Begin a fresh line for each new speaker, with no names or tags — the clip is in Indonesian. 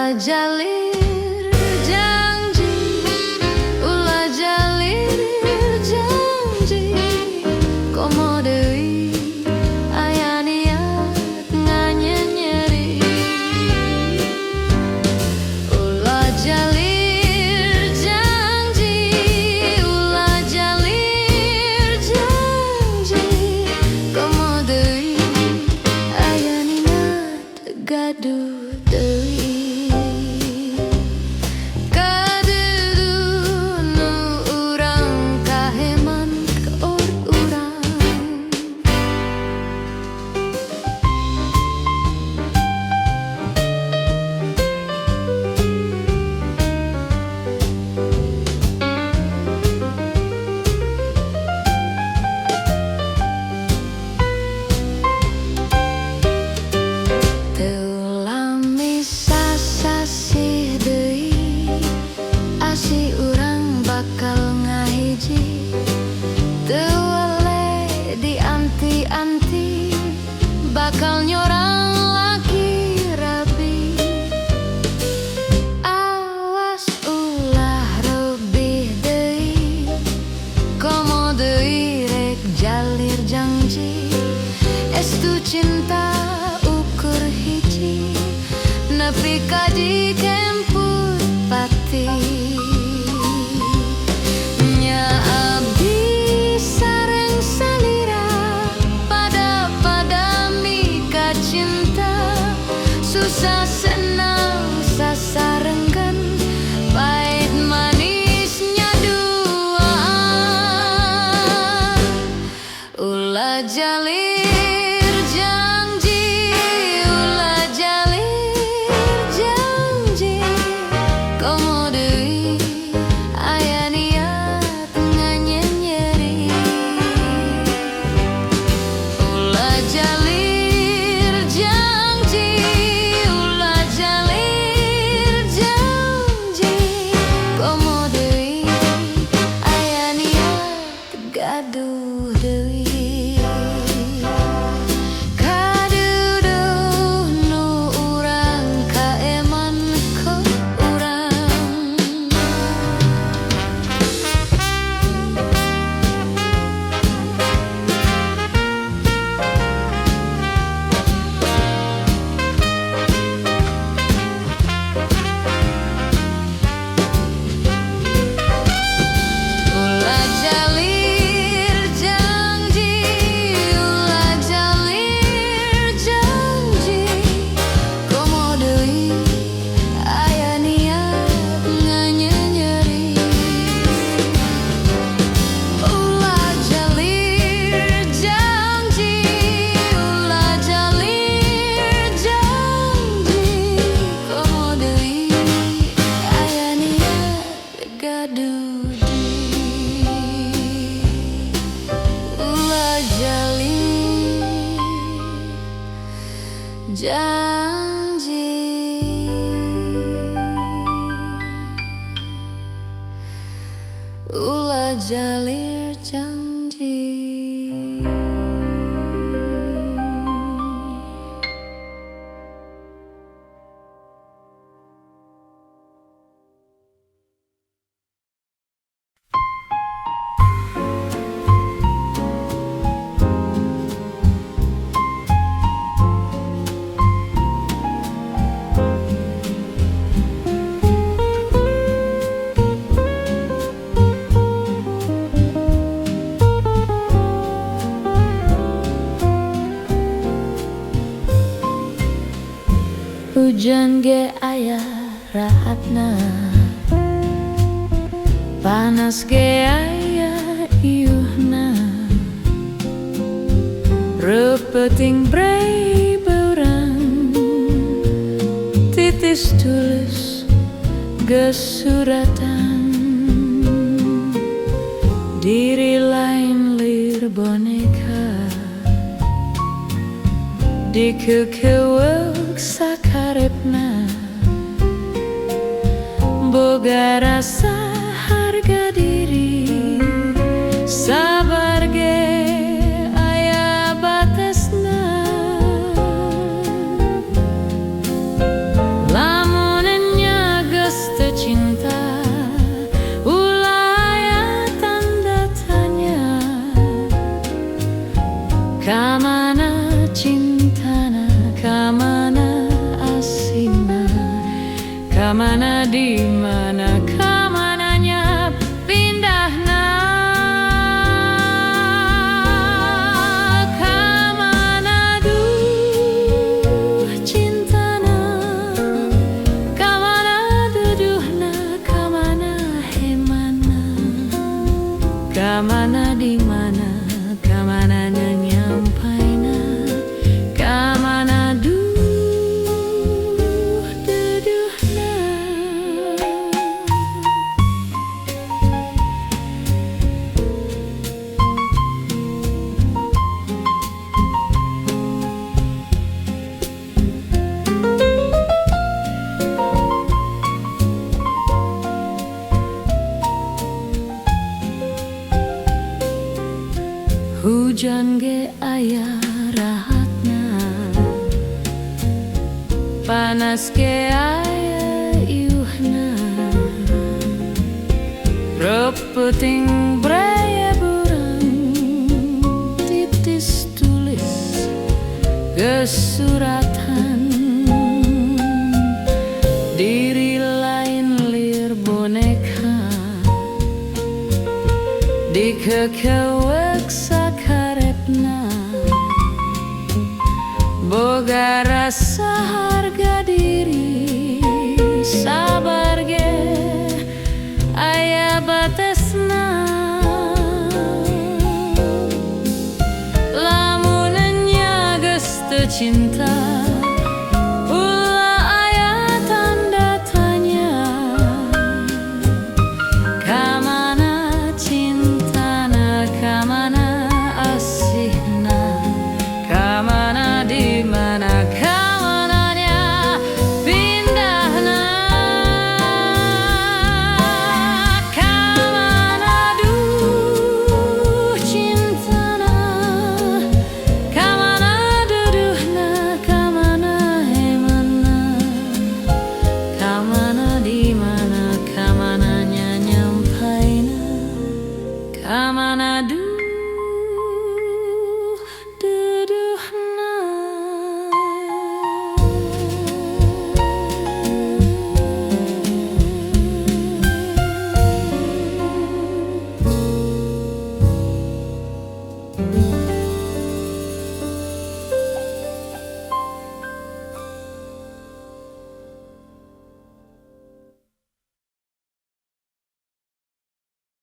Ulah jalir janji, ulah jalir janji, komo deui aya niat nganyeri. Ulah jalir janji, ulah jalir janji, komo deui aya niat gaduh deui. Bakal nyorang lagi rabi, awas ulah lebih deui, komo deui rek jalir janji. Estu cinta ukur hiji, nepi ka dikemput pati. Susah senang sasarenggan, pahit manisnya duaan. Ulah jalir janji, ulah jalir janji, komo deui aya niat nganyeri. Ulah jalir janji, gaduh deui. Kaduduh nu urang kaeman ku urang. Ulah jalir janji, ulah jalir janji, komo deui aya niat nganyeri. Ulah jalir janji, ulah jalir janji, komo deui aya niat gaduh deui. Ulah jalir janji, ulah jalir janji. Hujan ge aya rahatna, panas ge aya iuhna, repeting brei beurang, titis tulis gesuratan, diri lain lir boneka, dikekeueuk sakarepna, boga rasa harga diri, sabar ge aya batasna. Lamun Kamana cintana, kamana asina, kamana dimana, kamananya pindahna. Kamana duh cintana, kamana duduhna, kamana hemana, kamana dimana, kamana nyampaina, kamana duduhna. Hujan ge aya rahatna, panas ge aya iuhna, repeting braya burang, titis tulis gesuratan, diri lain lir boneka, dikekewek sakarepna, boga rasa harga diri, sabar ge aya batesna. Lamun nya geus teu cinta,